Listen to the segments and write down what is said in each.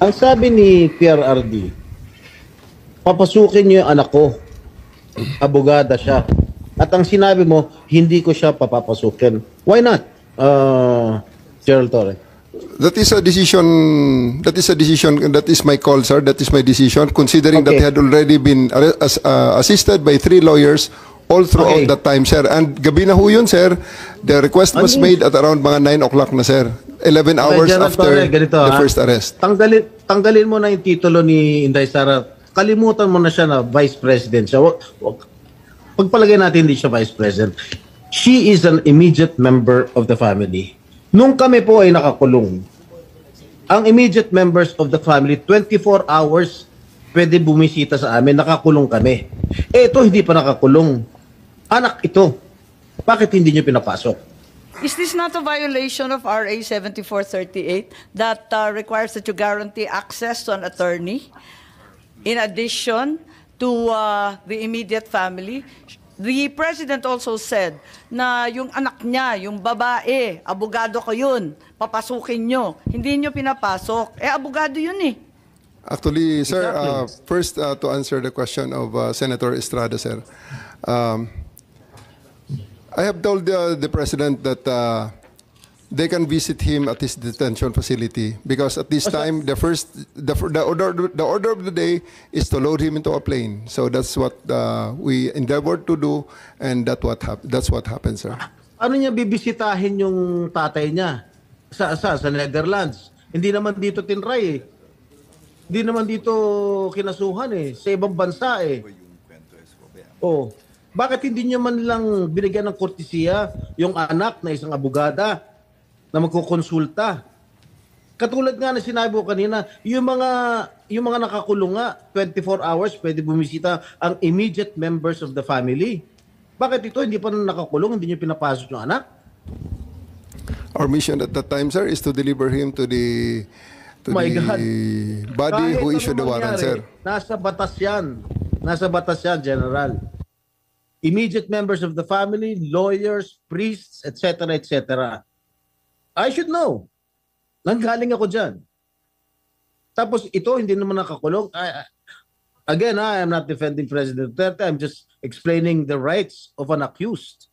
Ang sabi ni PRRD, papasukin niyo yung anak ko. Abogada siya. At ang sinabi mo, hindi ko siya papapasukin. Why not? Gerald Torre. That is a decision. That is a decision. That is my call, sir. That is my decision. Considering that Okay. he had already been assisted by 3 lawyers all throughout Okay. that time, sir. And gabi na ho yun, sir. The request was Ano yun? made at around mga 9 o'clock na, sir. 11 hours Gerald after Torre, ganito, the ha? first arrest. Tanggalin mo na yung titulo ni Inday Sara. Kalimutan mo na siya na Vice President siya. Pagpalagay natin hindi siya Vice President. She is an immediate member of the family. Nung kami po ay nakakulong, ang immediate members of the family, 24 hours pwede bumisita sa amin, nakakulong kami. Eh, ito hindi pa nakakulong. Anak ito. Bakit hindi nyo pinapasok? Is this not a violation of RA 7438 that requires that you guarantee access to an attorney in addition to the immediate family? The president also said na yung anak niya, yung babae, abogado ko yun, papasukin nyo. Hindi nyo pinapasok. Eh, abogado yun eh. Actually, sir, Exactly. first to answer the question of Senator Estrada, sir. I have told the president that they can visit him at his detention facility because at this time the order of the day is to load him into a plane. So that's what we endeavored to do, and that's what happened, sir. Ano niya bibisitahin yung tatay niya sa Netherlands? Hindi naman dito tinray eh. Hindi naman dito kinasuhan eh. Sa ibang bansa eh. Oh, bakit hindi niyo man lang binigyan ng kortesiya yung anak na isang abogada na magkukonsulta? Katulad nga na sinabi ko kanina, yung mga nakakulong nga, 24 hours pwede bumisita ang immediate members of the family. Bakit ito hindi pa nakakulong, hindi niyo pinapasok yung anak? Our mission at that time, sir, is to deliver him to the My God. body Kahit who ano issued the warrant, mangyari, sir. Nasa batas yan. Nasa batas yan, General. Immediate members of the family, lawyers, priests, etc., etc. I should know. Nanggaling ako dyan. Tapos ito, hindi naman nakakulong. Again, I am not defending President Duterte. I'm just explaining the rights of an accused.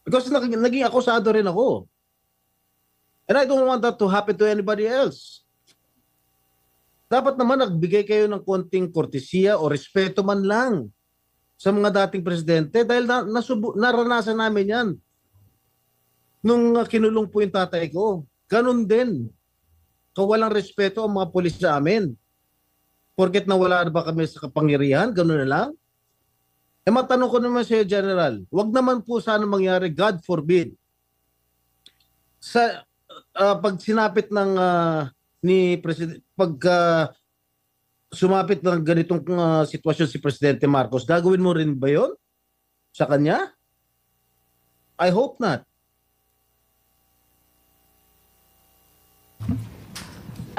Because naging akusado rin ako. And I don't want that to happen to anybody else. Dapat naman nagbigay kayo ng konting kortesiya o respeto man lang sa mga dating presidente dahil naranasan namin yan. Nung kinulong po yung tatay ko, ganun din. Kawalang respeto ang mga pulis sa amin. Porket nawala na ba kami sa kapangyarihan, ganun na lang. Eh matanong ko naman sa General, wag naman po sana mangyari, God forbid. Sa pag sinapit ng ni President, pag sumapit ng ganitong sitwasyon si Presidente Marcos, gagawin mo rin ba yon sa kanya? I hope not.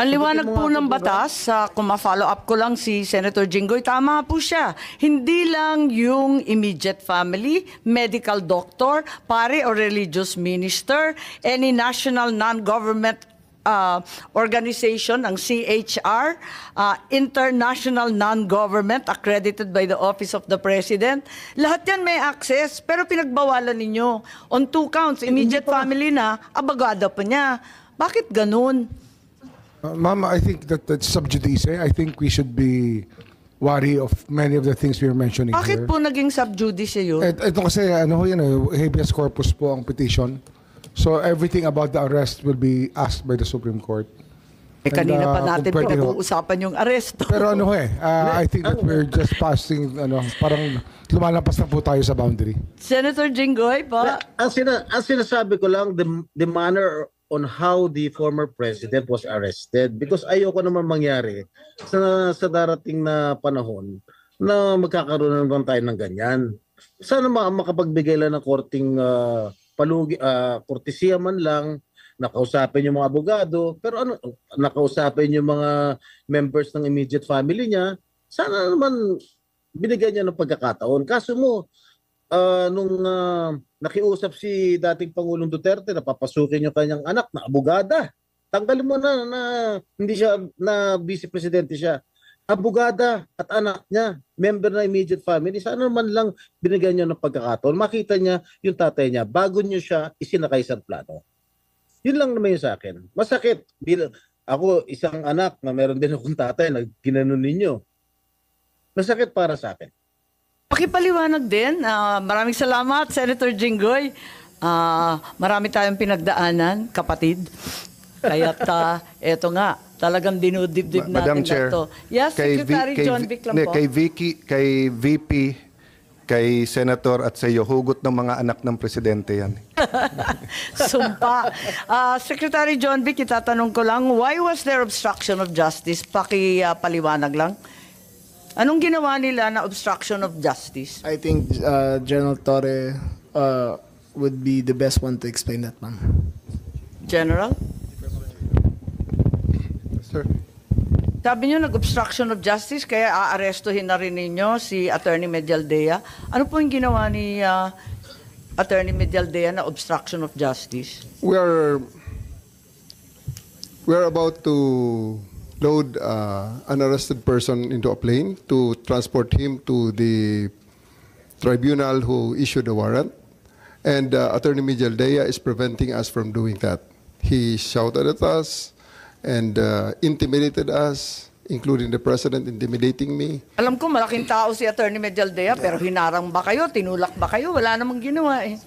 Ang liwanag Sagutin mo po nga ng ako, batas, kung ma-follow up ko lang si Senator Jinggoy, tama po siya. Hindi lang yung immediate family, medical doctor, pare or religious minister, any national non-government organization, ang CHR, international non-government accredited by the Office of the President. Lahat yan may access, pero pinagbawalan ninyo. On 2 counts, immediate family na, abogado pa niya. Bakit ganun? Ma'am, I think that's sub judice. I think we should be wary of many of the things we are mentioning Bakit here. po naging sub judice yun? Ito kasi, ano ho yan, habeas corpus po ang petition. So everything about the arrest will be asked by the Supreme Court. Kanina pa And, natin kung pwede ho. pag-uusapan yung aresto. Pero ano ho I think that we're just passing, parang lumalampas na po tayo sa boundary. Senator Jinggoy, pa? Ang sinasabi ko lang, the manner on how the former president was arrested, because ayoko naman mangyari sa darating na panahon na magkakaroon naman tayo ng ganyan. Sana makapagbigay lang ng korting kortesiya man lang, nakausapin yung mga abogado, pero nakausapin yung mga members ng immediate family niya, sana naman binigyan niya ng pagkakataon. Kaso mo, nung nakiusap si dating Pangulong Duterte na papasukin yung kanyang anak na abogada, Tanggalin mo na hindi siya, na vice presidente siya. Abogada at anak niya, member na immediate family, sana man lang binigyan niyo ng pagkakataon, makita niya yung tatay niya bago niyo siya isinakay sa plano. Yun lang naman yung sa akin. Masakit. Ako, isang anak na meron din akong tatay na ginanon ninyo. Masakit para sa akin. Pakipaliwanag din. Maraming salamat, Senator Jinggoy. Marami tayong pinagdaanan, kapatid. Kaya't eto nga, talagang dinudibdib natin Madam Chair, ito. Yes, Secretary John Vic lang po. Kay VP, kay Senator at sa iyo, hugot ng mga anak ng presidente yan. Sumpa. Secretary John Vic, itatanong ko lang, why was there obstruction of justice? Paliwanag lang. Anong ginawa nila na obstruction of justice? I think General Torre would be the best one to explain that, ma'am. General? Sir. Sabi niyo nag-obstruction of justice, kaya aarestuhin na rin ninyo si Attorney Medialdea. Ano po yung ginawa ni Attorney Medialdea na obstruction of justice? We're about to load an arrested person into a plane to transport him to the tribunal who issued the warrant. And Attorney Medialdea is preventing us from doing that. He shouted at us and intimidated us, including the president intimidating me. Alam ko malaking tao si Attorney Medialdea, pero hinarang ba kayo? Tinulak ba kayo? Wala namang ginawa eh.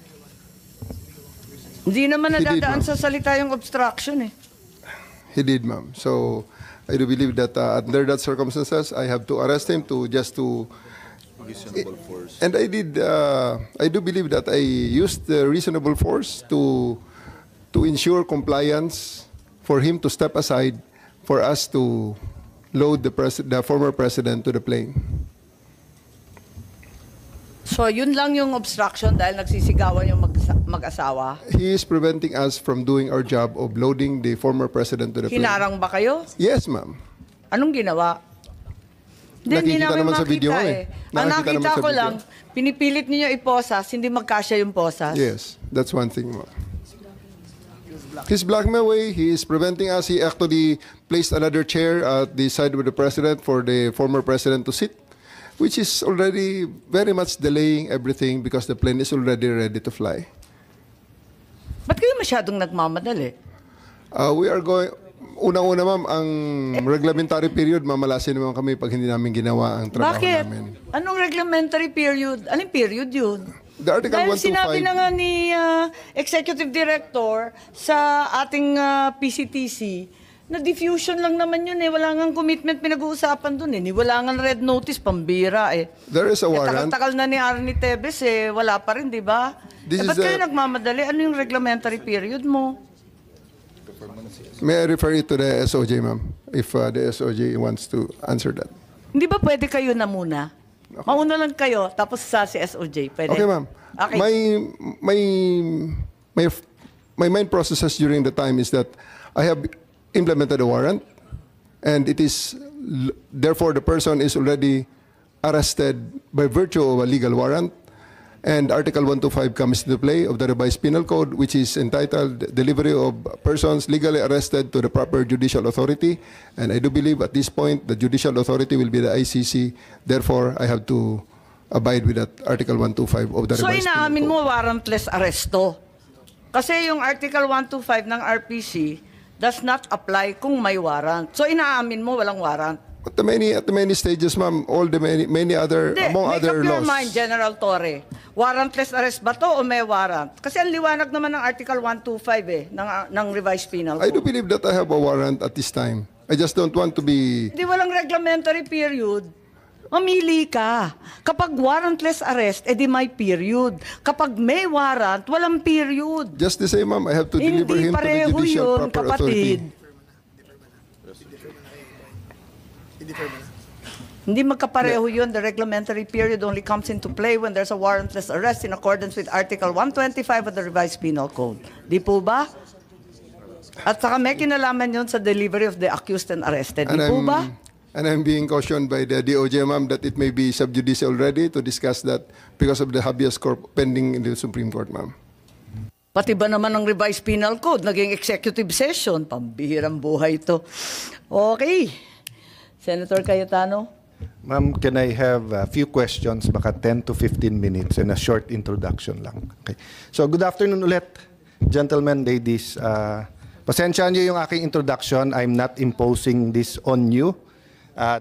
Hindi naman He did, nadadaan ma'am. sa salita yung obstruction eh. He did, ma'am. So I do believe that under that circumstances, I have to arrest him to just to. And I did. I do believe that I used the reasonable force to ensure compliance, for him to step aside, for us to load the former president to the plane. So yun lang yung obstruction dahil nagsisigawan yung mag-asawa. He is preventing us from doing our job of loading the former president to the plane. Hinarang ba kayo? Yes, ma'am. Anong ginawa? Hindi Nakikita namin naman sa video makita nga eh. eh. Ang Nakikita naman nakita sa ko video. lang, pinipilit ninyo iposas, hindi magkasya yung posas. Yes, that's one thing, ma'am. His blackmail way, he is preventing us. He actually placed another chair at the side of the president for the former president to sit, which is already very much delaying everything because the plane is already ready to fly. Ba't kayo masyadong nagmamadali? We are going, unang-una ma'am, ang reglementary period, mamalasin naman kami pag hindi namin ginawa ang trabaho Bakit? namin. Anong reglementary period? Anong period yun? The Article Dahil 125, sinabi na nga ni Executive Director sa ating PCTC na diffusion lang naman yun eh. Wala nga commitment pinag-uusapan dun eh. Wala nga red notice, pambira eh. there is a warrant. Tagal-tagal na ni Arnie Tevez eh. Wala pa rin, di ba? This Ba't is kayo a- nagmamadali? Ano yung reglementary period mo? May I refer it to the SOJ, ma'am, if the SOJ wants to answer that. Hindi ba pwede kayo na muna? Mauna lang kayo, tapos sa si SOJ. Pwede? Okay, ma'am. Okay. My main processes during the time is that I have implemented a warrant, and it is therefore the person is already arrested by virtue of a legal warrant, and Article 125 comes into play of the revised penal code, which is entitled delivery of persons legally arrested to the proper judicial authority, and I do believe at this point the judicial authority will be the ICC. Therefore, I have to abide with that Article 125 of the So revised penal inaamin code. mo warrantless arresto. Kasi yung Article 125 ng RPC does not apply kung may warrant. So inaamin mo walang warrant. At the many stages, ma'am, all the many other, Hindi, among make other up your laws. mind, General Torre. Warrantless arrest ba to o may warrant? Kasi ang liwanag naman ng Article 125 eh, ng revised penal I do code. believe that I have a warrant at this time. I just don't want to be. Hindi walang reglementary period. Mamili ka. Kapag warrantless arrest, edi may period. Kapag may warrant, walang period. Just the same, ma'am. I have to deliver Hindi him to the pareho judicial yun, proper kapatid. authority. Hindi magkapareho yun. The reglementary period only comes into play when there's a warrantless arrest in accordance with Article 125 of the Revised Penal Code. Di po ba? At saka may kinalaman yun sa delivery of the accused and arrested. Di po ba? And I'm being cautioned by the DOJ, ma'am, that it may be sub judice already to discuss that because of the habeas corpus pending in the Supreme Court, ma'am. Pati ba naman ng revised penal code, naging executive session, pambihirang buhay ito. Okay. Senator Cayetano? Ma'am, can I have a few questions, baka 10 to 15 minutes and a short introduction lang. Okay. So, good afternoon ulit, gentlemen, ladies. Pasensya niyo yung aking introduction. I'm not imposing this on you.